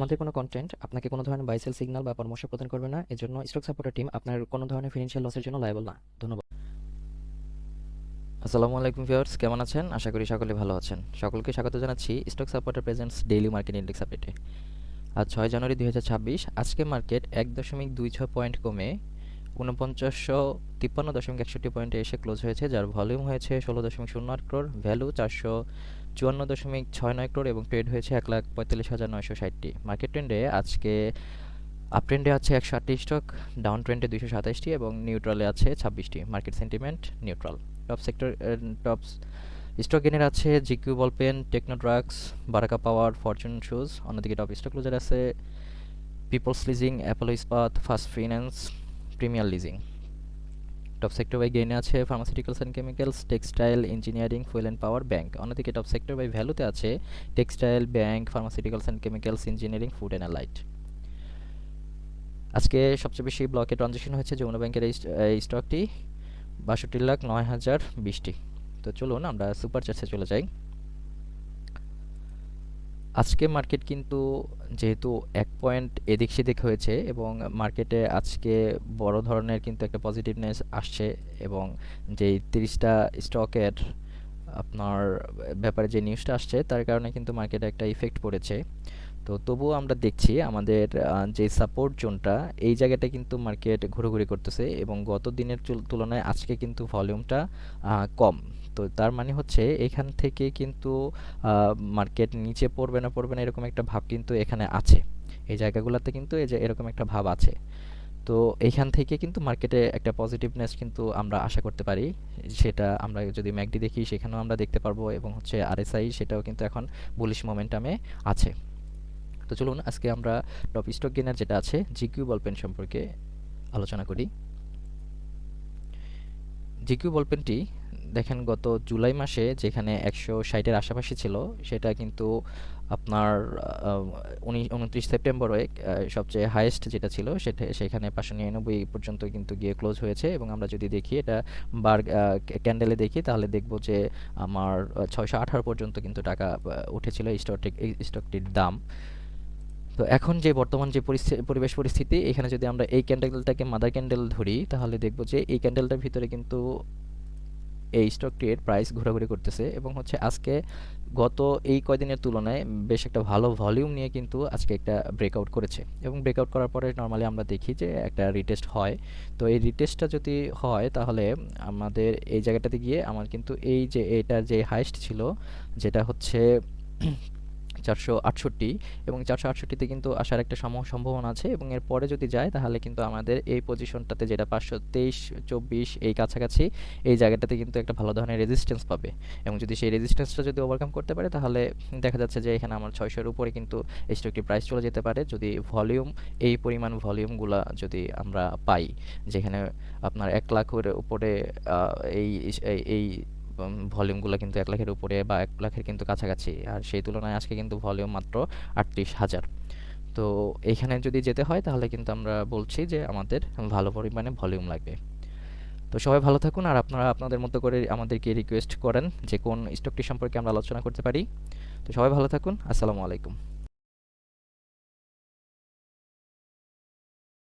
আমাদের কোনো কন্টেন্ট আপনাকে কোনো ধরনের বাই সেল সিগন্যাল বা পরামর্শ প্রদান করবে না। এজন্য স্টক সাপোর্টার টিম আপনার কোনো ধরনের ফিনান্সিয়াল লসের জন্য লায়াবল না। ধন্যবাদ। আসসালামু আলাইকুম ভিউয়ার্স, কেমন আছেন? আশা করি সকলে ভালো আছেন। সকলকে স্বাগত জানাচ্ছি stock supporter presents daily market index আপডেটে। আজ 6 জানুয়ারি 2026। আজকে মার্কেট 1.26 পয়েন্ট কমে 4953.61 পয়েন্টে এসে ক্লোজ হয়েছে, যার ভলিউম হয়েছে 16.08 ক্রোড়, ভ্যালু 454.69 ক্রোড় এবং ট্রেড হয়েছে 1,45,960টি। মার্কেট ট্রেন্ডে আজকে আপ ট্রেন্ডে আছে 108টি স্টক, ডাউন ট্রেন্ডে 227টি এবং নিউট্রালে আছে 26টি। Market sentiment neutral. Top stock গেনের আছে GQ Ballpen, Techno Drugs, Baraka Power, Fortune Shoes. অন্যদিকে টপ স্টক লুজার আছে Peoples Leasing, Apollo Ispat, First Finance, Premier Leasing. Top sector by গেইনে আছে pharmaceuticals and chemicals, textile, engineering, fuel and power, bank. অন্যদিকে top sector by ভ্যালুতে আছে textile, bank, pharmaceuticals and chemicals, engineering, food and allied. আজকে সবচেয়ে বেশি ব্লকে transaction হয়েছে যমুনা ব্যাংকের এই স্টকটি 62,09,020টি। তো চলুন আমরা সুপার চার্টসে চলে যাই। আজকে মার্কেট কিন্তু যেহেতু 1 পয়েন্ট এদিক সেদিক হয়েছে এবং মার্কেটে আজকে বড় ধরনের কিন্তু একটা পজিটিভনেস আসছে এবং যেই 30টা স্টকের আপনার ব্যাপারে যে নিউজটা আসছে তার কারণে কিন্তু মার্কেটে একটা ইফেক্ট পড়েছে। তো তবুও আমরা দেখছি আমাদের যে সাপোর্ট জোনটা এই জায়গাটা কিন্তু মার্কেট ঘোরাঘুরি করতেছে এবং গত দিনের তুলনায় আজকে কিন্তু ভলিউমটা কম। তো তার মানে হচ্ছে এখান থেকে কিন্তু মার্কেট নিচে পড়বে না এরকম একটা ভাব কিন্তু এখানে আছে। এই জায়গাগুলোতে কিন্তু এই যে এরকম একটা ভাব আছে। তো এইখান থেকে কিন্তু মার্কেটে একটা পজিটিভনেস কিন্তু আমরা আশা করতে পারি। সেটা আমরা যদি ম্যাকডি দেখি সেখানেও আমরা দেখতে পারবো এবং হচ্ছে আরএসআই সেটাও কিন্তু এখন বুলিশ মোমেন্টামে আছে। তো চলুন আজকে আমরা টপ স্টক গেইনার যেটা আছে জিকিউ বলপেন সম্পর্কে আলোচনা করি। জিকিউ বলপেনটি দেখেন গত জুলাই মাসে যেখানে 160-এর আশেপাশে ছিল সেটা কিন্তু আপনার 29 সেপ্টেম্বরে সবচেয়ে হাইয়েস্ট যেটা ছিল সেখানে 599 পর্যন্ত কিন্তু গিয়ে ক্লোজ হয়েছে এবং আমরা যদি দেখি এটা বার ক্যান্ডেলে দেখি তাহলে দেখব যে আমার 618 পর্যন্ত কিন্তু টাকা উঠেছিল এই স্টকটির দাম। তো এখন যে বর্তমান যে পরিবেশ পরিস্থিতি এখানে যদি আমরা এই ক্যান্ডেলটাকে মাদার ক্যান্ডেল ধরি তাহলে দেখব যে এই ক্যান্ডেলটার ভিতরে কিন্তু এই স্টকটির প্রাইস ঘোরাঘুরি করতেছে এবং হচ্ছে আজকে গত এই কয়দিনের তুলনায় বেশ একটা ভালো ভলিউম নিয়ে কিন্তু আজকে একটা ব্রেকআউট করেছে এবং ব্রেকআউট করার পরে নর্মালি আমরা দেখি যে একটা রিটেস্ট হয়। তো এই রিটেস্টটা যদি হয় তাহলে আমাদের এই জায়গাটাতে গিয়ে আমার কিন্তু এই যে এটার যে হাইস্ট ছিল যেটা হচ্ছে 468 এবং 468তে কিন্তু আসার একটা সম্ভাবনা আছে এবং এর পরে যদি যায় তাহলে কিন্তু আমাদের এই পজিশনটাতে যেটা 523-24 এই কাছাকাছি এই জায়গাটাতে কিন্তু একটা ভালো ধরনের রেজিস্ট্যান্স পাবে এবং যদি সেই রেজিস্ট্যান্সটা যদি ওভারকাম করতে পারে তাহলে দেখা যাচ্ছে যে এখানে আমার 600-এর উপরে কিন্তু স্টকটি প্রাইস চলে যেতে পারে যদি ভলিউম এই পরিমাণ ভলিউমগুলা যদি আমরা পাই, যেখানে আপনার 1 লাখের উপরে এই এই ভলিউমগুলো কিন্তু 1 লাখের উপরে বা 1 লাখের কিন্তু কাছাকাছি, আর সেই তুলনায় আজকে কিন্তু ভলিউম মাত্র 38,000। তো এইখানে যদি যেতে হয় তাহলে কিন্তু আমরা বলছি যে আমাদের ভালো পরিমাণে ভলিউম লাগবে। তো সবাই ভালো থাকুন আর আপনারা আপনাদের মতো করে আমাদেরকে রিকোয়েস্ট করেন যে কোন স্টকটি সম্পর্কে আমরা আলোচনা করতে পারি। তো সবাই ভালো থাকুন। আসসালামু আলাইকুম।